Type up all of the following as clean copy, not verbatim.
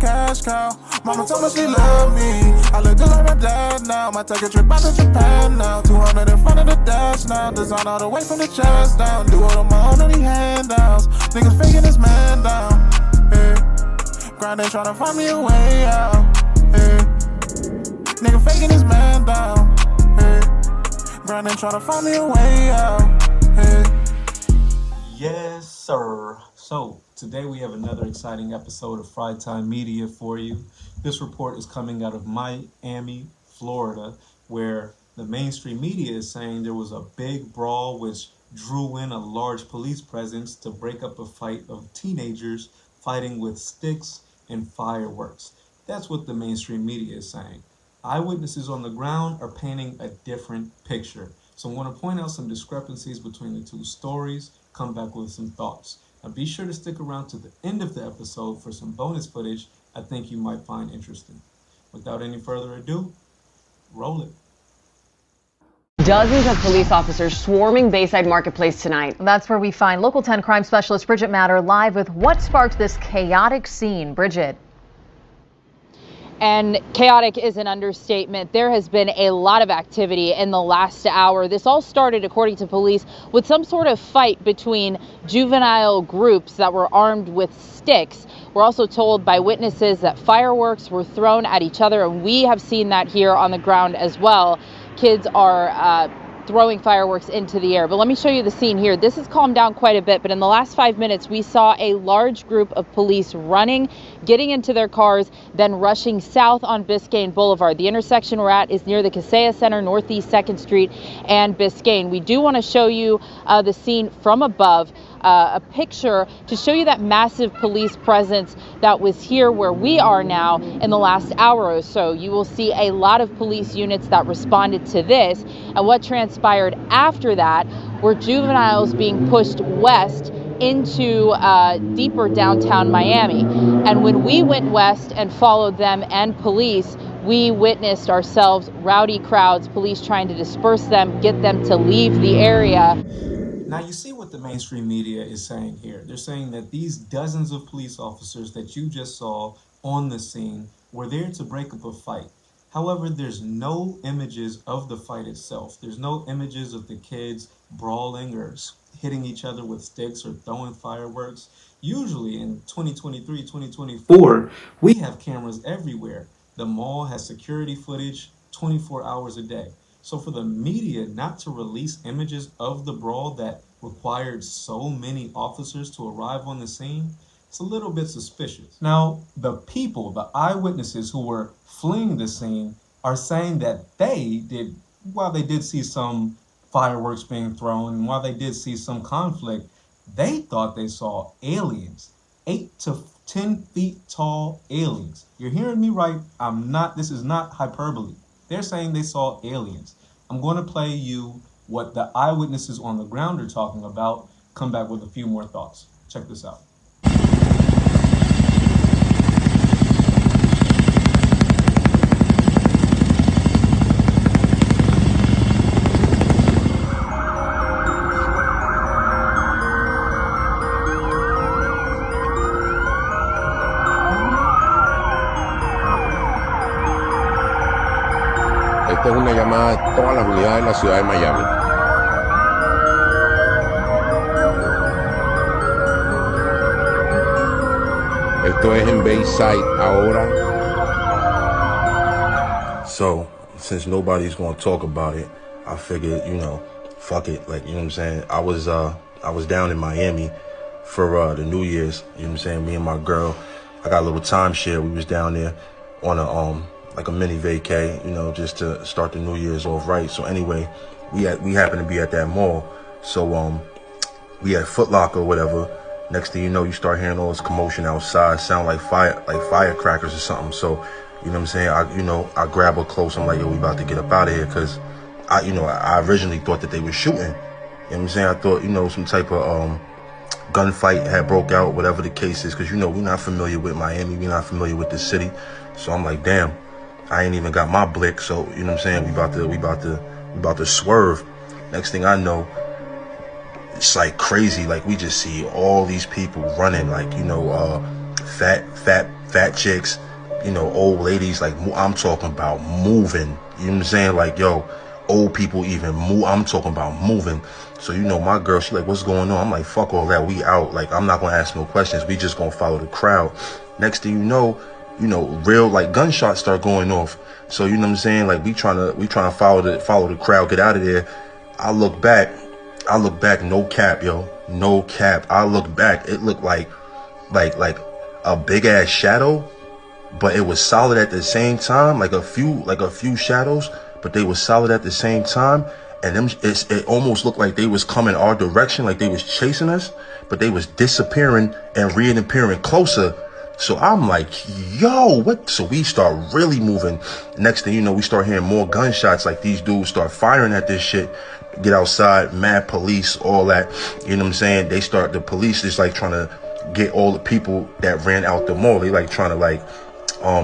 cash cow. Mama told me she love me. I look just like my dad now. Might take a trip out to Japan now. 200 in front of the dash now. Design all the way from the chest down. Do it on my own, any handouts. Niggas faking this man down. Hey. Grinding, tryna find me a way out. Hey. Nigga faking this man down. Hey. Grinding, tryna find me a way out. Hey. Yes, sir. So, today we have another exciting episode of Fry Time Media for you. This report is coming out of Miami, Florida, where the mainstream media is saying there was a big brawl which drew in a large police presence to break up a fight of teenagers fighting with sticks and fireworks. That's what the mainstream media is saying. Eyewitnesses on the ground are painting a different picture. So I'm going to point out some discrepancies between the two stories, come back with some thoughts. Now be sure to stick around to the end of the episode for some bonus footage I think you might find interesting. Without any further ado, roll it. Dozens of police officers swarming Bayside Marketplace tonight. That's where we find Local 10 crime specialist Bridget Matter live with what sparked this chaotic scene. Bridget. And chaotic is an understatement. There has been a lot of activity in the last hour. This all started, according to police, with some sort of fight between juvenile groups that were armed with sticks. We're also told by witnesses that fireworks were thrown at each other, and we have seen that here on the ground as well. Kids are throwing fireworks into the air. But let me show you the scene here. This has calmed down quite a bit, but in the last 5 minutes, we saw a large group of police running, getting into their cars, then rushing south on Biscayne Boulevard. The intersection we're at is near the Kaseya Center, Northeast 2nd Street and Biscayne. We do want to show you the scene from above. A picture to show you that massive police presence that was here where we are now in the last hour or so. You will see a lot of police units that responded to this, and what transpired after that were juveniles being pushed west into deeper downtown Miami. And when we went west and followed them and police, we witnessed ourselves rowdy crowds, police trying to disperse them, get them to leave the area. Now you see what the mainstream media is saying here. They're saying that these dozens of police officers that you just saw on the scene were there to break up a fight. However, there's no images of the fight itself. There's no images of the kids brawling or hitting each other with sticks or throwing fireworks. Usually in 2023, 2024, we have cameras everywhere. The mall has security footage 24 hours a day. So for the media not to release images of the brawl that required so many officers to arrive on the scene, it's a little bit suspicious. Now, the people, the eyewitnesses who were fleeing the scene are saying that while they did see some fireworks being thrown, and while they did see some conflict, they thought they saw aliens, 8 to 10 feet tall aliens. You're hearing me right? This is not hyperbole. They're saying they saw aliens. I'm going to play you what the eyewitnesses on the ground are talking about. Come back with a few more thoughts. Check this out. Esta es una llamada a todas las unidades de la ciudad de Miami. Esto es en Bayside ahora. So, since nobody's gonna talk about it, I figured, fuck it. Like, you know what I'm saying? I was down in Miami for the New Year's, you know what I'm saying? Me and my girl, I got a little timeshare. We was down there on a mini vacay, just to start the New Year's off right. So anyway, we happened to be at that mall. So we had Foot Locker or whatever. Next thing you know, you start hearing all this commotion outside, sound like firecrackers or something. So, you know what I'm saying? I grab her close. I'm like, yo, we about to get up out of here, because I originally thought that they were shooting. You know what I'm saying? I thought, some type of gunfight had broke out, whatever the case is, because we're not familiar with Miami, we're not familiar with the city. So I'm like, damn, I ain't even got my blick. So you know what I'm saying, we about to swerve. Next thing I know, it's like crazy. Like, we just see all these people running, like, fat fat chicks, you know, old ladies. Like, I'm talking about moving. You know what I'm saying? Like, yo, old people even move. I'm talking about moving. So, you know, my girl, she like, what's going on? I'm like, fuck all that. We out. Like, I'm not gonna ask no questions. We just gonna follow the crowd. Next thing you know, real like gunshots start going off. So, you know what I'm saying? Like, we trying to follow the crowd, get out of there. I look back, no cap, yo. No cap. I look back, it looked like a big ass shadow, but it was solid at the same time, like a few shadows, but they were solid at the same time. And it almost looked like they was coming our direction, like they was chasing us, but they was disappearing and reappearing closer. So I'm like, yo, what? So we start really moving. Next thing you know, we start hearing more gunshots. Like, these dudes start firing at this shit. Get outside, mad police, all that. You know what I'm saying? The police is like trying to get all the people that ran out the mall. They like trying to like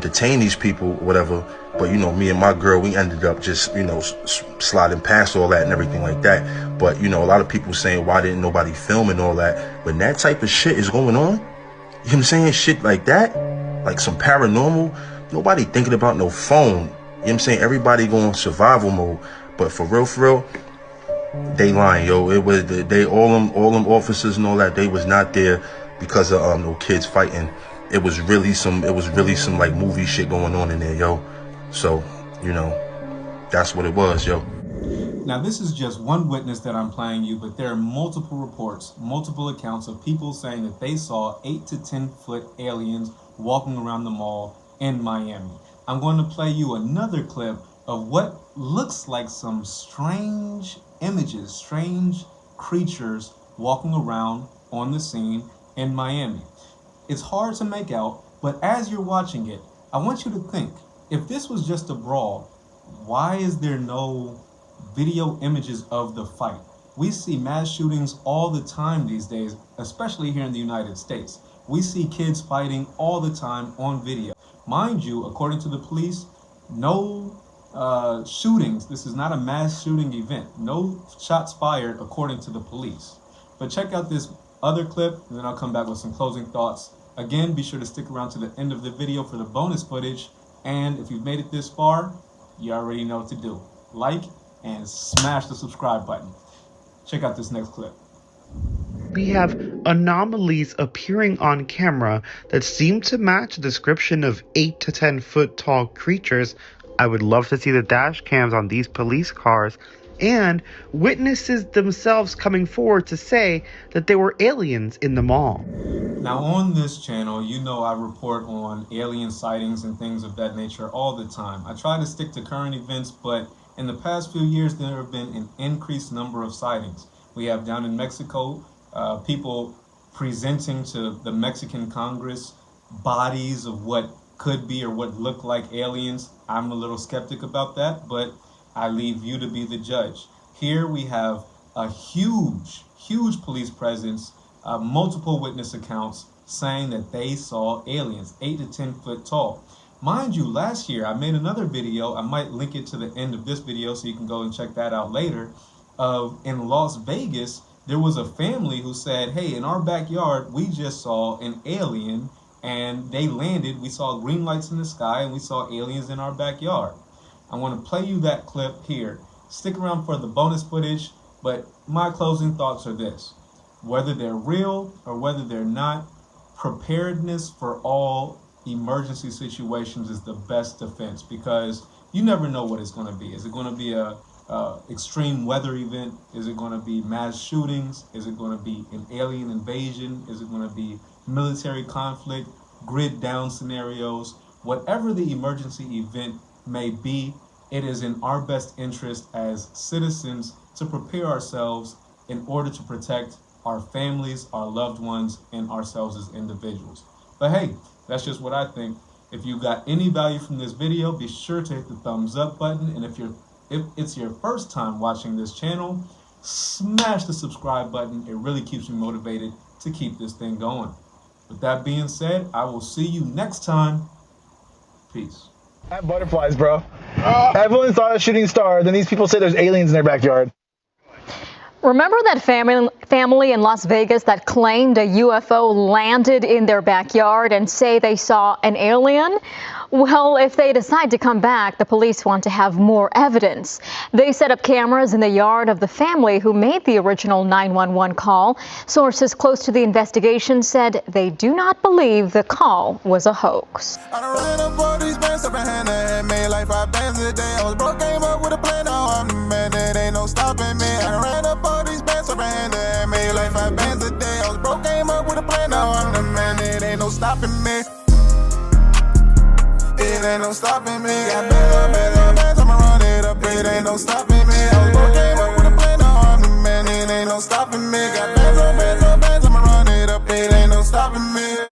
detain these people, whatever. But, you know, me and my girl, we ended up just, you know, sliding past all that and everything like that. But, you know, a lot of people saying, why didn't nobody film and all that? When that type of shit is going on, you know what I'm saying? Shit like that, like some paranormal, nobody thinking about no phone. You know what I'm saying? Everybody going survival mode. But for real, they lying, yo. It was all them officers and all that. They was not there because of no kids fighting. It was really some like movie shit going on in there, yo. So, you know, that's what it was, yo. Now, this is just one witness that I'm playing you, but there are multiple reports, multiple accounts of people saying that they saw 8 to 10 foot aliens walking around the mall in Miami. I'm going to play you another clip of what looks like some strange images, strange creatures walking around on the scene in Miami. It's hard to make out, but as you're watching it, I want you to think, if this was just a brawl, why is there no video images of the fight? We see mass shootings all the time these days, especially here in the United States. We see kids fighting all the time on video. Mind you, according to the police, no shootings. This is not a mass shooting event. No shots fired according to the police. But check out this other clip, and then I'll come back with some closing thoughts. Again, be sure to stick around to the end of the video for the bonus footage. And if you've made it this far, you already know what to do. Like and smash the subscribe button. Check out this next clip. We have anomalies appearing on camera that seem to match the description of 8 to 10 foot tall creatures. I would love to see the dash cams on these police cars and witnesses themselves coming forward to say that there were aliens in the mall. Now on this channel, you know I report on alien sightings and things of that nature all the time. I try to stick to current events, but in the past few years, there have been an increased number of sightings. We have down in Mexico, people presenting to the Mexican Congress bodies of what could be or what look like aliens. I'm a little skeptic about that, but I leave you to be the judge. Here we have a huge police presence, multiple witness accounts saying that they saw aliens 8 to 10 foot tall. Mind you, last year I made another video. I might link it to the end of this video so you can go and check that out later. In Las Vegas, there was a family who said, hey, in our backyard, we just saw an alien and they landed. We saw green lights in the sky and we saw aliens in our backyard. I want to play you that clip here. Stick around for the bonus footage, but my closing thoughts are this. Whether they're real or whether they're not, preparedness for all emergency situations is the best defense, because you never know what it's going to be. Is it going to be a extreme weather event? Is it going to be mass shootings? Is it going to be an alien invasion? Is it going to be military conflict, grid down scenarios? Whatever the emergency event may be, it is in our best interest as citizens to prepare ourselves in order to protect our families, our loved ones, and ourselves as individuals. But hey, that's just what I think. If you got any value from this video, be sure to hit the thumbs up button. And if it's your first time watching this channel, smash the subscribe button. It really keeps me motivated to keep this thing going. With that being said, I will see you next time. Peace. I have butterflies, bro. Everyone saw a shooting star. Then these people say there's aliens in their backyard. Remember that family in Las Vegas that claimed a UFO landed in their backyard and say they saw an alien? Well, if they decide to come back, the police want to have more evidence. They set up cameras in the yard of the family who made the original 911 call. Sources close to the investigation said they do not believe the call was a hoax. I done ran up all these bands, up in hand and made like 5 bands a day. I was broke, came up with a plan, now I'm the man, there ain't no stopping me. I done ran up all these bands, up in hand and made like 5 bands a day. I was broke, came up with a plan, now I'm the man, there ain't no stopping me. It ain't no stopping me. Got bands, I'ma run it up, it ain't no stopping me. I was broke, came up with a plan, now I'm the man, it ain't no stopping me.